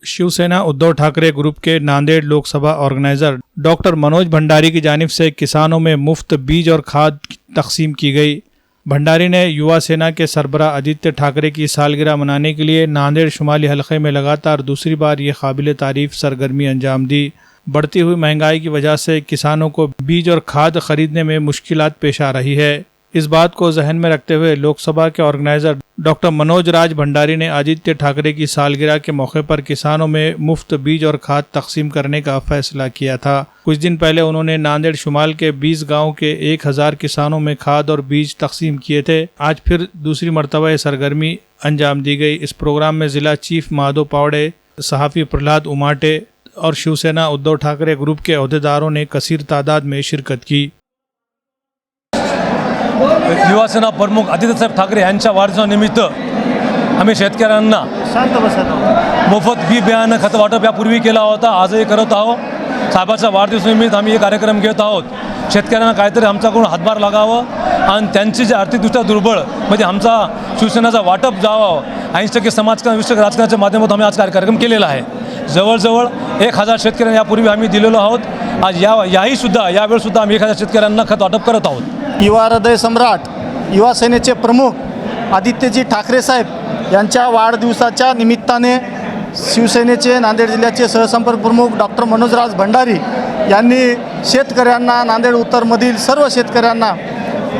Shiv Sena Uddhav Thackeray group के Nanded Lok Sabha organiser doctor Manoj Bhandari की जानिब से किसानों में मुफ्त बीज और खाद तकसीम की गई। भंडारी ने युवा सेना के सरबराह आदित्य ठाकरे की सालगिरह मनाने के लिए नांदेड़ शुमाली हलके में लगातार दूसरी बार ये काबिल तारीफ सरगर्मी अंजाम दी। बढ़ती हुई महंगाई की वजह से किसानों को बीज और खाद खरीदने में मुश्किलात पेश आ रही है। इस बात को जहन में रखते हुए लोकसभा के ऑर्गेनाइजर डॉक्टर मनोज राज भंडारी ने आदित्य ठाकरे की सालगिरह के मौके पर किसानों में मुफ्त बीज और खाद तकसीम करने का फैसला किया था। कुछ दिन पहले उन्होंने नांदेड़ शुमाल के 20 गांव के 1000 किसानों में खाद और बीज तकसीम किए थे। आज फिर दूसरी मरतबा ये सरगर्मी अंजाम दी गई। इस प्रोग्राम में जिला चीफ माधो पावड़े, सहाफ़ी प्रहलाद उमाटे और शिवसेना उद्धव ठाकरे ग्रुप के अहदेदारों ने कसीर तादाद में शिरकत की। युवा सेना प्रमुख आदित्यसाहेब ठाकरे यांच्या वाढदिवसानिमित्त आम्ही शेतकऱ्यांना मोफत बी बियाणं खत वाटप यापूर्वी केला होता, आजही करत आहोत। साहेबाच्या वाढदिवसानिमित्त आम्ही हे कार्यक्रम घेत आहोत। शेतकऱ्यांना काहीतरी आमच्याकडून हातभार लागावं आणि त्यांची जी आर्थिकदृष्ट्या दुर्बळ म्हणजे आमचा शिवसेनेचा वाटप जावं, 80% समाजकारण 20% राजकारणाच्या माध्यमातून आम्ही आज कार्यक्रम केलेला आहे। जवळजवळ 1000 शेतकऱ्यांना यापूर्वी आम्ही दिलेलो आहोत। आज यावेळी सुद्धा आम्ही 1000 शेतकऱ्यांना खत वाटप करत आहोत। युवा हृदय सम्राट युवा सेनेचे प्रमुख आदित्यजी ठाकरे साहेब यांच्या वाढदिवसाच्या निमित्ताने शिवसेनेचे नांदेड जिल्ह्याचे सहसंपर्क प्रमुख डॉक्टर मनोजराज भंडारी यांनी शेतकऱ्यांना, नांदेड उत्तरमधील सर्व शेतकऱ्यांना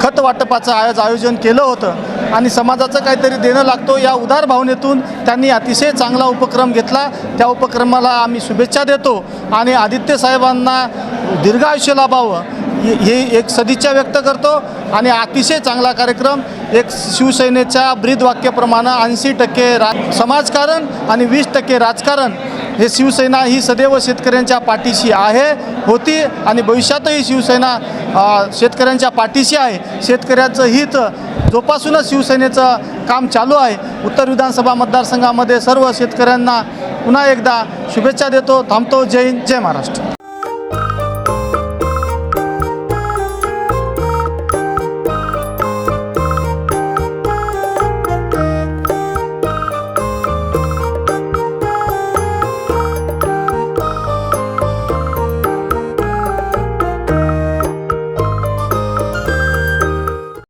खत वाटपाचं आयोजन केलं होतं आणि समाजाचं काहीतरी देणं लागतो या उदार भावनेतून त्यांनी अतिशय चांगला उपक्रम घेतला। त्या उपक्रमाला आम्ही शुभेच्छा देतो आणि आदित्य साहेबांना दीर्घायुष्य लाभावं ही एक सदिच्छा व्यक्त करतो आणि अतिशय चांगला कार्यक्रम। एक शिवसेनेच्या ब्रीदवाक्याप्रमाणे 80% समाजकारण आणि 20% राजकारण हे शिवसेना ही सदैव शेतकऱ्यांच्या पाठीशी आहे, होती आणि भविष्यातही शिवसेना शेतकऱ्यांच्या पाठीशी आहे। शेतकऱ्यांचं हित जोपासूनच शिवसेनेचं काम चालू आहे। उत्तर विधानसभा मतदारसंघामध्ये सर्व शेतकऱ्यांना पुन्हा एकदा शुभेच्छा देतो। थांबतो। जय हिंद, जय महाराष्ट्र।